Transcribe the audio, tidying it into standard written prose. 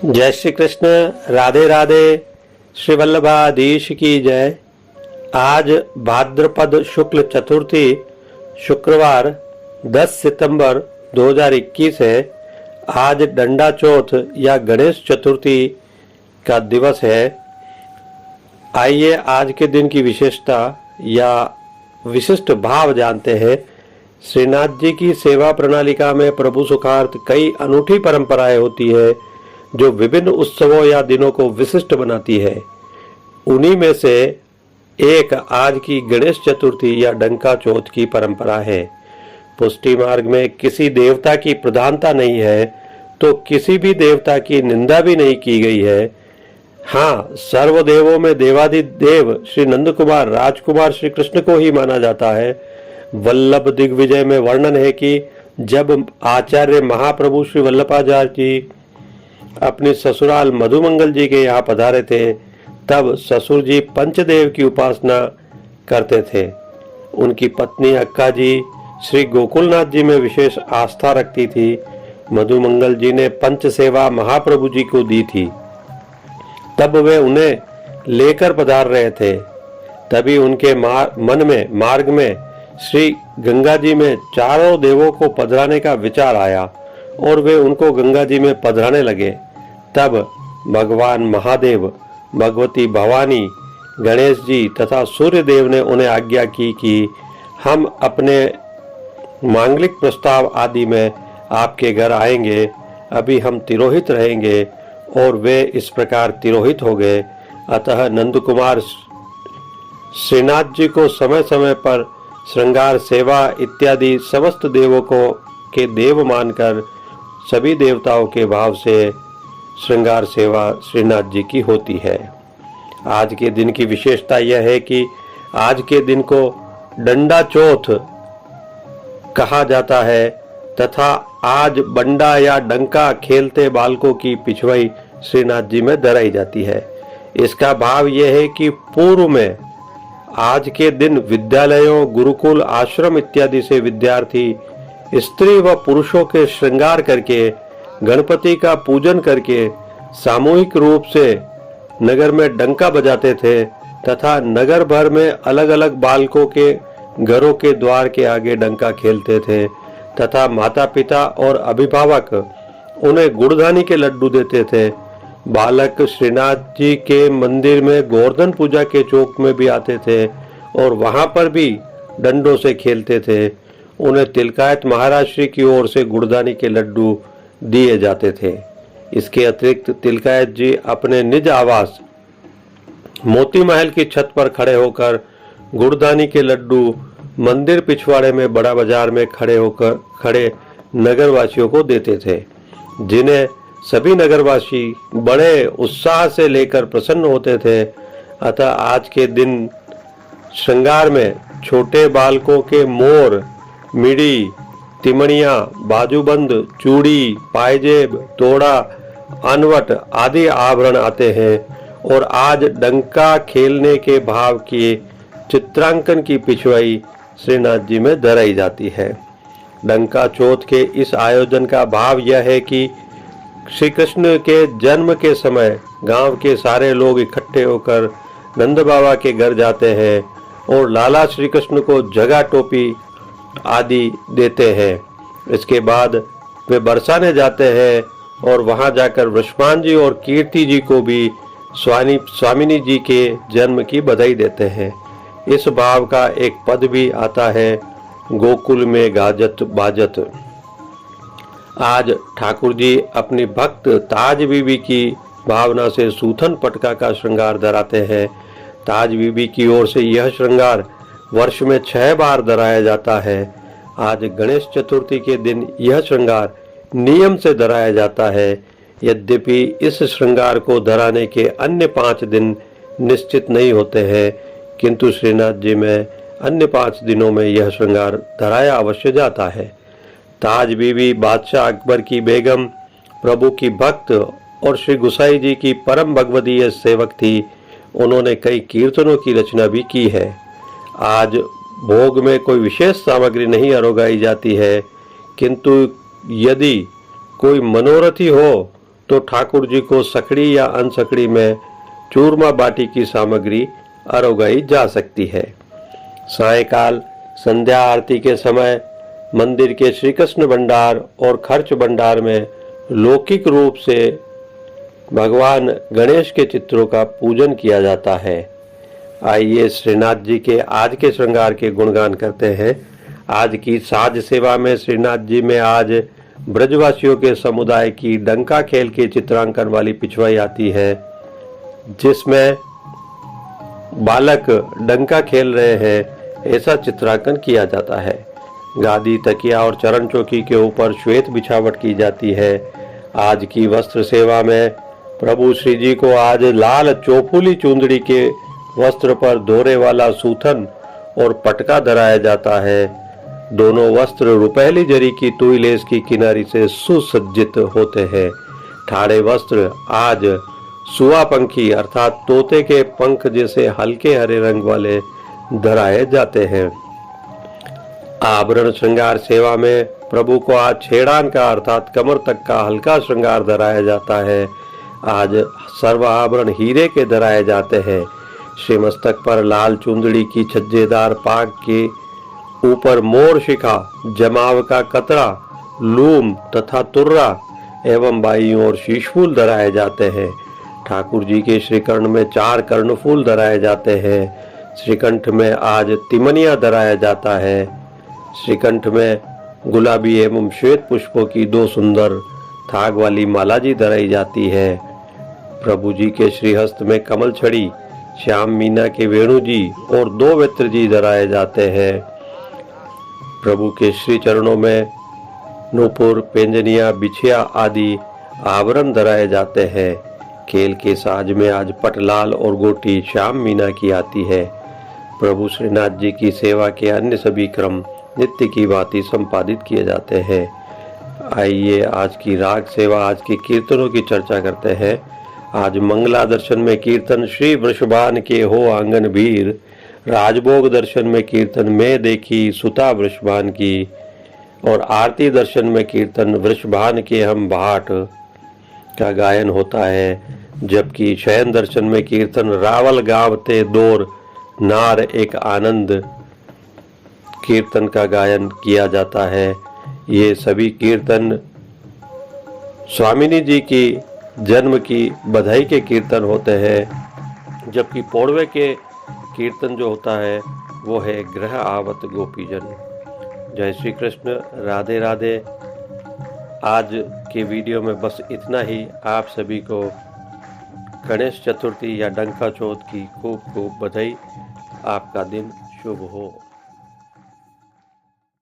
जय श्री कृष्ण। राधे राधे। श्री वल्लभाधीश की जय। आज भाद्रपद शुक्ल चतुर्थी शुक्रवार 10 सितंबर 2021 है। आज डंडा चौथ या गणेश चतुर्थी का दिवस है। आइए आज के दिन की विशेषता या विशिष्ट भाव जानते हैं। श्रीनाथ जी की सेवा प्रणालिका में प्रभु सुखार्थ कई अनूठी परंपराएं होती है जो विभिन्न उत्सवों या दिनों को विशिष्ट बनाती है। उन्हीं में से एक आज की गणेश चतुर्थी या डंका चौथ की परंपरा है। पुष्टि मार्ग में किसी देवता की प्रधानता नहीं है तो किसी भी देवता की निंदा भी नहीं की गई है। हाँ, सर्वदेवों में देवाधिदेव श्री नंद कुमार राजकुमार श्री कृष्ण को ही माना जाता है। वल्लभ दिग्विजय में वर्णन है कि जब आचार्य महाप्रभु श्री वल्लभाचार्य जी अपने ससुराल मधुमंगल जी के यहाँ पधारे थे, तब ससुर जी पंचदेव की उपासना करते थे। उनकी पत्नी अक्का जी श्री गोकुलनाथ जी में विशेष आस्था रखती थी। मधुमंगल जी ने पंच सेवा महाप्रभु जी को दी थी, तब वे उन्हें लेकर पधार रहे थे। तभी उनके मार्ग में श्री गंगा जी में चारों देवों को पधराने का विचार आया और वे उनको गंगा जी में पधराने लगे। तब भगवान महादेव, भगवती भवानी, गणेश जी तथा सूर्य देव ने उन्हें आज्ञा की कि हम अपने मांगलिक प्रस्ताव आदि में आपके घर आएंगे। अभी हम तिरोहित रहेंगे। और वे इस प्रकार तिरोहित हो गए। अतः नंद कुमार श्रीनाथ जी को समय समय पर श्रृंगार सेवा इत्यादि समस्त देवों को के देव मानकर सभी देवताओं के भाव से श्रृंगार सेवा श्रीनाथ जी की होती है। आज के दिन की विशेषता यह है कि आज के दिन को डंडा चौथ कहा जाता है तथा आज बंडा या डंका खेलते बालकों की पिछवाई श्रीनाथ जी में धराई जाती है। इसका भाव यह है कि पूर्व में आज के दिन विद्यालयों, गुरुकुल, आश्रम इत्यादि से विद्यार्थी स्त्री व पुरुषों के श्रृंगार करके गणपति का पूजन करके सामूहिक रूप से नगर में डंका बजाते थे तथा नगर भर में अलग अलग बालकों के घरों के द्वार के आगे डंका खेलते थे तथा माता पिता और अभिभावक उन्हें गुड़धानी के लड्डू देते थे। बालक श्रीनाथ जी के मंदिर में गोवर्धन पूजा के चौक में भी आते थे और वहां पर भी डंडों से खेलते थे। उन्हें तिलकायत महाराज श्री की ओर से गुड़धानी के लड्डू दिए जाते थे। इसके अतिरिक्त तिलकायत जी अपने निज आवास मोती महल की छत पर खड़े होकर गुड़धानी के लड्डू मंदिर पिछवाड़े में बड़ा बाजार में खड़े नगरवासियों को देते थे, जिन्हें सभी नगरवासी बड़े उत्साह से लेकर प्रसन्न होते थे। अतः आज के दिन श्रृंगार में छोटे बालकों के मोर, मिड़ी, तिमणिया, बाजूबंद, चूड़ी, पायजेब, तोड़ा, अनवट आदि आभरण आते हैं और आज डंका खेलने के भाव की चित्रांकन की पिछवाई श्रीनाथ जी में धराई जाती है। डंका चौथ के इस आयोजन का भाव यह है कि श्री कृष्ण के जन्म के समय गांव के सारे लोग इकट्ठे होकर नंद बाबा के घर जाते हैं और लाला श्री कृष्ण को जगा टोपी आदि देते हैं। इसके बाद वे बरसाने जाते हैं और वहां जाकर वृषभान जी और कीर्ति जी को भी स्वामिनी जी के जन्म की बधाई देते हैं। इस भाव का एक पद भी आता है, गोकुल में गाजत बाजत। आज ठाकुर जी अपनी भक्त ताज बीबी की भावना से सूथन पटका का श्रृंगार धराते हैं। ताज बीबी की ओर से यह श्रृंगार वर्ष में 6 बार धराया जाता है। आज गणेश चतुर्थी के दिन यह श्रृंगार नियम से धराया जाता है। यद्यपि इस श्रृंगार को धराने के अन्य 5 दिन निश्चित नहीं होते हैं, किंतु श्रीनाथ जी में अन्य 5 दिनों में यह श्रृंगार धराया अवश्य जाता है। ताज बीबी बादशाह अकबर की बेगम, प्रभु की भक्त और श्री गुसाई जी की परम भगवदीय सेवक थी। उन्होंने कई कीर्तनों की रचना भी की है। आज भोग में कोई विशेष सामग्री नहीं अरोगाई जाती है, किंतु यदि कोई मनोरथी हो तो ठाकुर जी को सकड़ी या अनसकड़ी में चूरमा बाटी की सामग्री अरोगाई जा सकती है। सायकाल संध्या आरती के समय मंदिर के श्री कृष्ण भंडार और खर्च भंडार में लौकिक रूप से भगवान गणेश के चित्रों का पूजन किया जाता है। आइए श्रीनाथ जी के आज के श्रृंगार के गुणगान करते हैं। आज की साज सेवा में श्रीनाथ जी में आज ब्रजवासियों के समुदाय की डंका खेल के चित्रांकन वाली पिछवाई आती है, जिसमें बालक डंका खेल रहे हैं ऐसा चित्रांकन किया जाता है। गादी, तकिया और चरण चौकी के ऊपर श्वेत बिछावट की जाती है। आज की वस्त्र सेवा में प्रभु श्री जी को आज लाल चौफुली चुंदड़ी के वस्त्र पर दोरे वाला सूथन और पटका धराया जाता है। दोनों वस्त्र रुपहली जरी की तुई लेस की किनारी से सुसज्जित होते हैं। ठाड़े वस्त्र आज सुआ पंखी अर्थात तोते के पंख जैसे हल्के हरे रंग वाले धराए जाते हैं। आभरण श्रृंगार सेवा में प्रभु को आज छेड़ान का अर्थात कमर तक का हल्का श्रृंगार धराया जाता है। आज सर्व आभरण हीरे के धराए जाते हैं। श्री मस्तक पर लाल चुंदड़ी की छज्जेदार पाग के ऊपर मोर शिखा, जमाव का कतरा, लूम तथा तुर्रा एवं बाईं ओर शीशफूल धराए जाते हैं। ठाकुर जी के श्रीकर्ण में 4 कर्णफूल धराए जाते हैं। श्रीकंठ में आज तिमनिया धराया जाता है। श्रीकंठ में गुलाबी एवं श्वेत पुष्पों की 2 सुंदर थाग वाली माला जी धराई जाती है। प्रभु जी के श्रीहस्त में कमल छड़ी, श्याम मीना के वेणु जी और 2 वेत्र जी धराए जाते हैं। प्रभु के श्री चरणों में नूपुर, पेंजनिया, बिछिया आदि आभरण धराए जाते हैं। खेल के साज में आज पटलाल और गोटी श्याम मीना की आती है। प्रभु श्रीनाथ जी की सेवा के अन्य सभी क्रम नित्य की भांति संपादित किए जाते हैं। आइए आज की राग सेवा, आज के कीर्तनों की चर्चा करते हैं। आज मंगला दर्शन में कीर्तन श्री वृषभान के हो आंगन भीर, राजभोग दर्शन में कीर्तन में देखी सुता वृषभान की, और आरती दर्शन में कीर्तन वृषभान के हम भाट का गायन होता है। जबकि शयन दर्शन में कीर्तन रावल गावते दौर नार एक आनंद कीर्तन का गायन किया जाता है। ये सभी कीर्तन स्वामिनी जी की जन्म की बधाई के कीर्तन होते हैं। जबकि पौड़वे के कीर्तन जो होता है वो है ग्रह आवत गोपीजन। जय श्री कृष्ण, राधे राधे। आज के वीडियो में बस इतना ही। आप सभी को गणेश चतुर्थी या डंका चौथ की खूब खूब बधाई। आपका दिन शुभ हो।